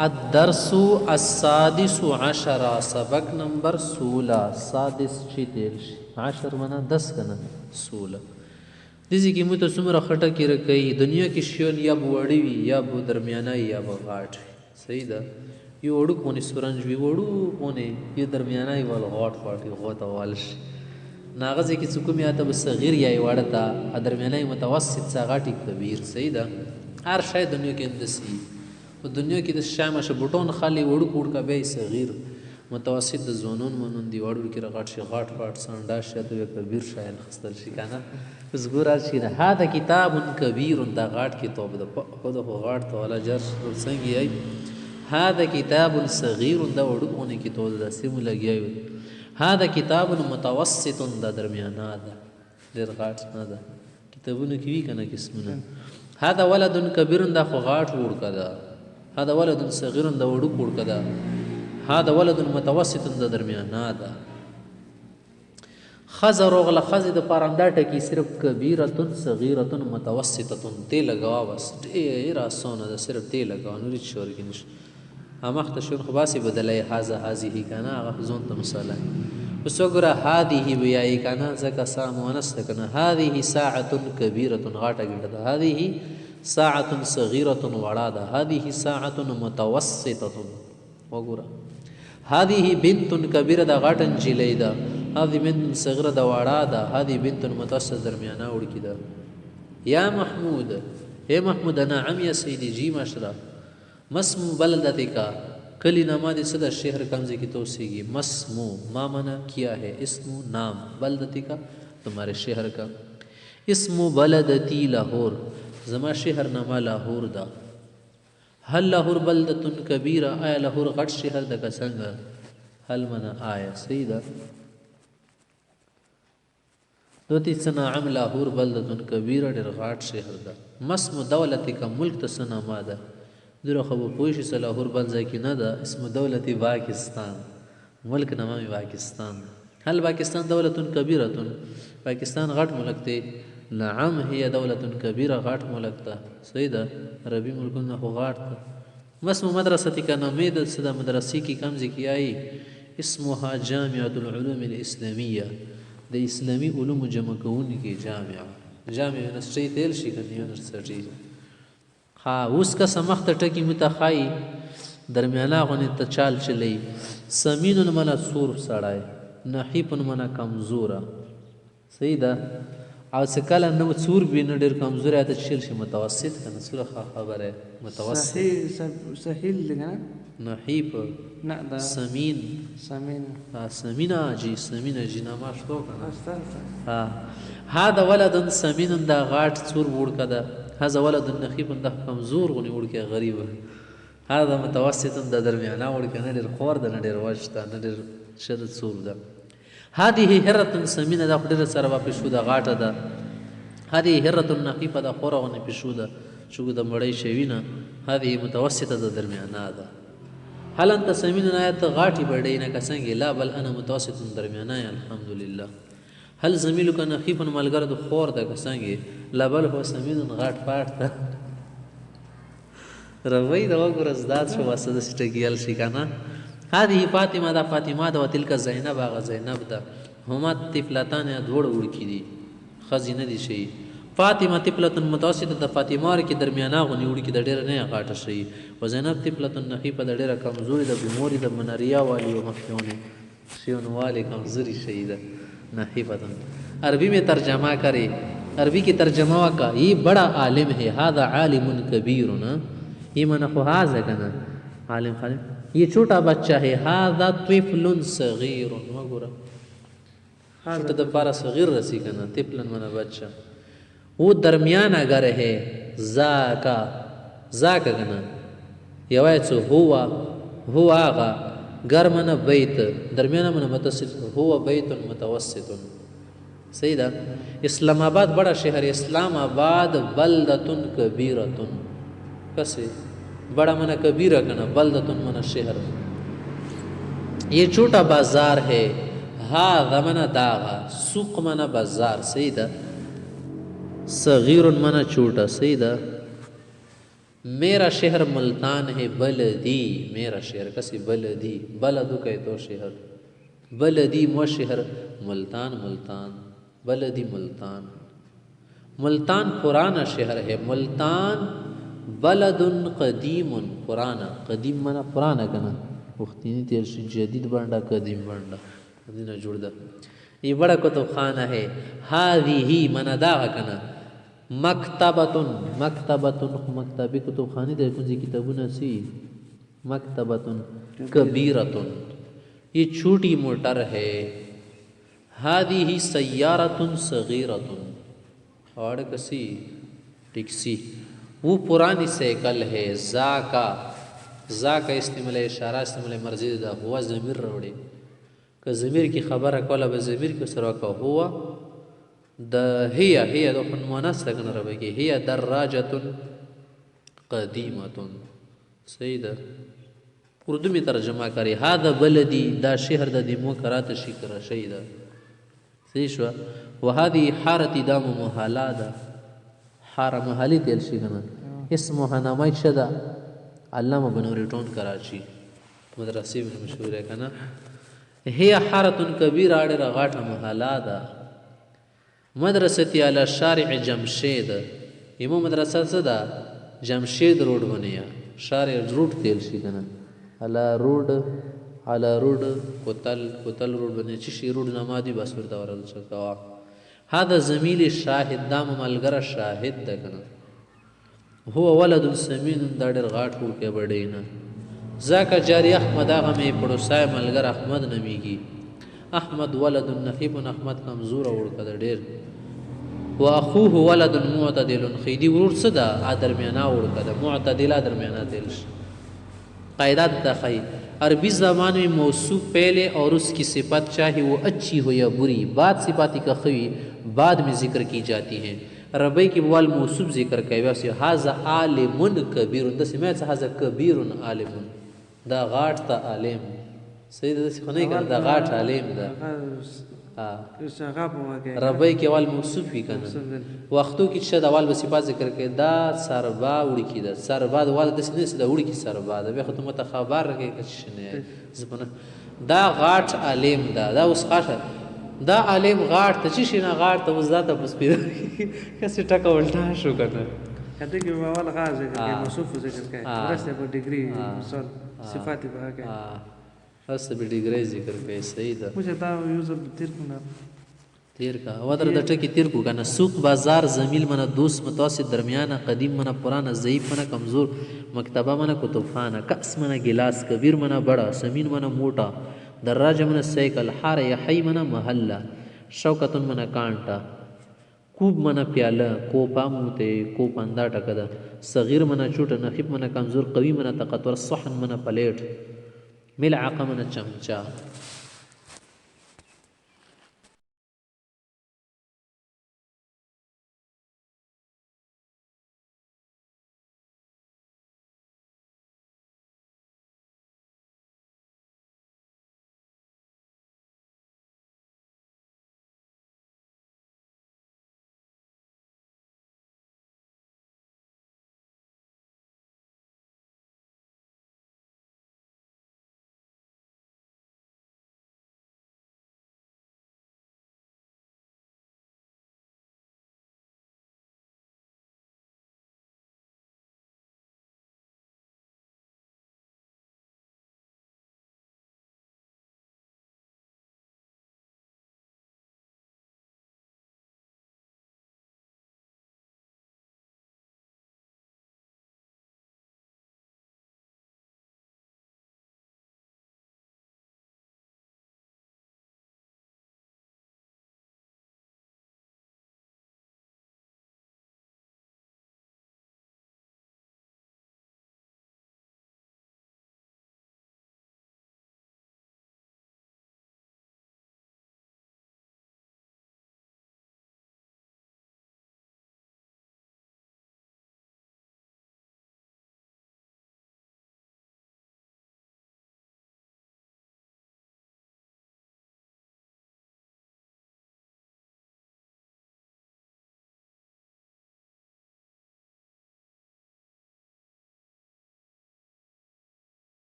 الدرس السادس عشر، سبق نمبر 16. سادس چی تیر شي، 10 منا 10 کنه 16. دسی کې مو ته څومره خټه کې رکوي دنیا کې شیون یا به وړي وي یا به درمیانه یا به غاټ وي. صحیح ده. یو وړوک پونې سورنج وي وړوک پونې یو درمیانه وي ول غاټ غاټ وي غوته وال شي ناغه ځای کې څه کوم یا ته به صغیر یا یې وړه ته درمیانه متوسط څه غاټي کبیر. صحیح ده. هر شی دنیا کې اندسي په دنیا کې د شامه بوټون خالی وړوک وړوک به صغیر متوسط د زونون منون دی وړو کې رغټ شي غاټ غاټ سانډا شي ته کبیر شاین خستل شي کنه اوس ګور شي نه هدا کتاب کبیر دا غاټ کې توب د خود خو غاټ ته ولا جر څنګه ای هذا کتاب صغیر دا وړوکونه کې توب د سیمو لګیایو هذا کتاب متوسط دا درمیانه ده ډیر غاټ نه ده کتابونه کې وی کنه قسمونه هذا ولد کبیر دا خو غاټ وړ کده هذا ولد صغیر دا وړوک وړ کده هذا ولد متوسط د درمیانه ده. خزر وغله خز د پارندا ټکی صرف کبیره صغیره متوسطه ته لګوا بس ډیر اسانه ده صرف ته لګوا نور هیڅ شور کې نشته امخته شون خباسي بدلای هذه کنه هغه زون ته مثال اوس وګوره هذه ویای کنه زکه سامونس کنه هذه ساعه کبیره غاټه ګټه هذه ساعه صغیره وړا ده هذه ساعه متوسطه وګوره هذه بنت كبيره دا غاټن جیلې ده هذه بنت صغيره دا واړه ده هذه بنت متوسط درمیانه وړکی ده. یا محمود اے محمود نعم یا سیدی جی معاشرہ مسمو بلدتک کلی نامه دې صدا شهر کمزه کی توسیږي مسمو ما منا کیا ہے اسم نام بلدتک تمہارے شہر کا اسم بلدتی لاہور زما شہر نامه لاہور دا هل لاهور بلدتن کبیره آیا لاهور غټ شهر د کسنګ هل من آیا سیدا دوتی سنا عم لاهور بلدتن کبیره ډیر غټ شهر ده مسم دولتی کا ملک ته سنا ماده دغه خو پوښ سه لاهور بل ځای کې نه ده اسم دولتی پاکستان ملک نامه پاکستان هل پاکستان دولتن کبیره پاکستان غټ ملک دی نعم هي دولة كبيرة غاټ ملک ده صحیح ده عربي ملکونه خو غاټ ده مسم مدرسة کا نامې د صدا مدرسې کې کمزې کې آئی اسمها جامعة العلوم الإسلامية د اسلامي علوم جمع کوونکې جامعه یونیورسټي تیل شي کنه یونیورسټي ها اوس کا سمخت ټکی متخای درمیانه غونې ته چال چلی سمین المنا سور سړای نحیف المنا کمزوره صحیح ده او سکل نو څور به نه ډیر کمزوري ته شیل شي متوسط کنه سره خبره متوسط سهیل لګنه نحیف نه دا سمین سمینا جی نامه شتو کنه ها هذا ولد سمین دا غاټ څور وړ کده هذا ولد نحیف دا کمزور غنی وړ کې غریب هذا متوسط د درمیانه وړ کنه ډیر خور د ډیر واشته نه ډیر شدت څور ده هذه هرة سمینه دا خدای سره واپس شو دا غاټه ده هذه هرة نقيفه دا خورغه پښو ده شو د مړی شوینه هذه متوسطه د درمیانه ده هل انت سمینه آیت غاټي بډې نه کسنګ لا بل انا متوسط درمیانه الحمدلله هل زميلك نخيف ملګر د خور ده کسنګ لا بل هو سمین غاټ پاټ ده روي دا وګرز دات شو واسه د سټګیل شي کنه هذه فاطمه دا فاطمه دا وتلک زینب هغه زینب ده هما طفلتان دوړ وړکی دي خزینه دي شي فاطمه طفلتن متوسطه د فاطمه ور کې درمیانه غونی وړکی د ډیر نه غاټه شي او زینب طفلتن نحیفه د ډیره کمزوري د بیموري د منریا والی او مخیونه شیون والی کمزوري شي ده نحیفه عربی میں ترجمہ کرے عربی کی ترجمہ کا یہ بڑا عالم ہے هذا عالم کبیر نا یہ من خو هذا کنا عالم خالم یہ چھوٹا بچہ ہے هذا طفل صغیر وګوره هذا د پارا صغیر رسی کنه طفل من بچہ وہ درمیان اگر ہے ذاک کنه یوایت هو آغا گر من بیت درمیان من متوسط هو بیت متوسط صحیح ده اسلام آباد بڑا شہر اسلام آباد بلدتن کبیرتن کسی बड़ा मना कबीरा कना बलदतुन मना शहर ये छोटा बाजार है हा मना दागा सुक मना बाजार सही दा صغیر منا چھوٹا صحیح ده मेरा शहर मुल्तान है बलदी, मेरा शहर कसी बलदी, बलदू कहे तो शहर, बलदी मो शहर मुल्तान, मुल्तान बलदी मुल्तान। मुल्तान पुराना शहर है, मुल्तान बलदुन कदीमुन, पुराना, कदीम मना पुराना कना, वक्तीनी तेल से जदीद बंडा कदीम बंडा दीना जुड़दा। ये बड़ा कुतुब खाना है। हादिही मना दावा कना, मकतबतुन, मकतबतुन मकतबी कुतुब खानी दे कुछ किताबुन सी, मकतबतुन कबीरतुन ये छोटी मोटर है। हादिही सय्यारतुन सगीरतुन और कसी टैक्सी, वो पुरानी साइकिल है। जा का इस्तेमाल इशारा इस्तेमाल मर्जी दा हुआ ज़मीर रोड़े का ज़मीर की खबर अकोला ब ज़मीर के सरवा का हुआ द हिया तो मुअन्नस तक न रबे की हिया दर्राजतुन कदीमतुन। सही दा उर्दू में तर्जुमा करे हादा बलदी दा शहर दा दिमो करात शिकर सही दा सही शो। वहादी हारती दाम मुहालादा, हारा महाली तेल शिकना इसम हनामा शदा अल्लामा बनूरी टोन कराची मदरसे में मशहूर है कना। हिया हारतुन कबीर आड़े रगाट मुहालादा मदरसती अला शारिअ जमशेद, इमो मदरसा सदा जमशेद रोड बनिया, शारिअ रूट तेल शिकना अला रोड कोतल रोड बने चिशी रोड नमादी बसवर दौरल सकावा। हादा ज़मील शाहिद दाम मलगरा शाहिद दकना, हुआ वलदुन समीन दाडर गाट हुड़ के बड़ेना। जाका जारी अहमद आगा में पड़ोसाय मलगर अहमद नमी की, अहमद वलदुन नखीबुन अहमद कमजोर उड़ का डेर, व अखूह वलदुन मुअतदिलुन खीदी उड़ सदा आ दरमियाना उड़ का मुअतदिला दरमियाना दिलश। कायदात दखाई अरबी ज़बान में मौसूफ पहले और उसकी सिफत चाहे वो अच्छी हो या बुरी, बाद सिफाती का खवी बाद में जिक्र की जाती हैं। रबई के वाल मौसूफ जिक्र कहे वैसे हाजा आलिमुन कबीरुन दस मैं हाजा कबीरुन आलिमुन दा गाट ता आलिम सही दस खने कर दा गाट आलिम दा रबई के वाल मौसूफ ही करना वक्तों की शद अवाल बसिफा जिक्र के दा सरबा उड़ी की दा सरबा वाल दस ने दा उड़ी की सरबा दा वे खत्म तखबर के कछने जपना दा गाट आलिम दा उस खाशा दा आलिम गाट तचिशिना गाट तो ज़ाता बस फिर कैसे टका उल्टा शो करना कहते कि वाल गाज जिक्र के मौसूफ जिक्र के रस्ते पर डिग्री सल सिफात बहा के बस भी डिग्री जिक्र के सही दा मुझे ता यूज़ तिरकुना तीर का वदर दटे की तीर को ना सूक बाजार जमील मना दोस्त मतवसित दरमियाना कदीम मना पुराना ज़ईफ़ मना कमज़ोर मकतबा मना कुतुबखाना कस मना गिलास कबीर मना बड़ा समीन मना मोटा दर्राज मना साइकिल हार या हई मना महल्ला शौकतुन मना कांटा कूब मना प्याला कोपा मुते कोप अंदा टकदा सगीर मना छोटा नखिब मना कमज़ोर कवी मना तकतवर सहन मना प्लेट मिलआक़ा मना चमचा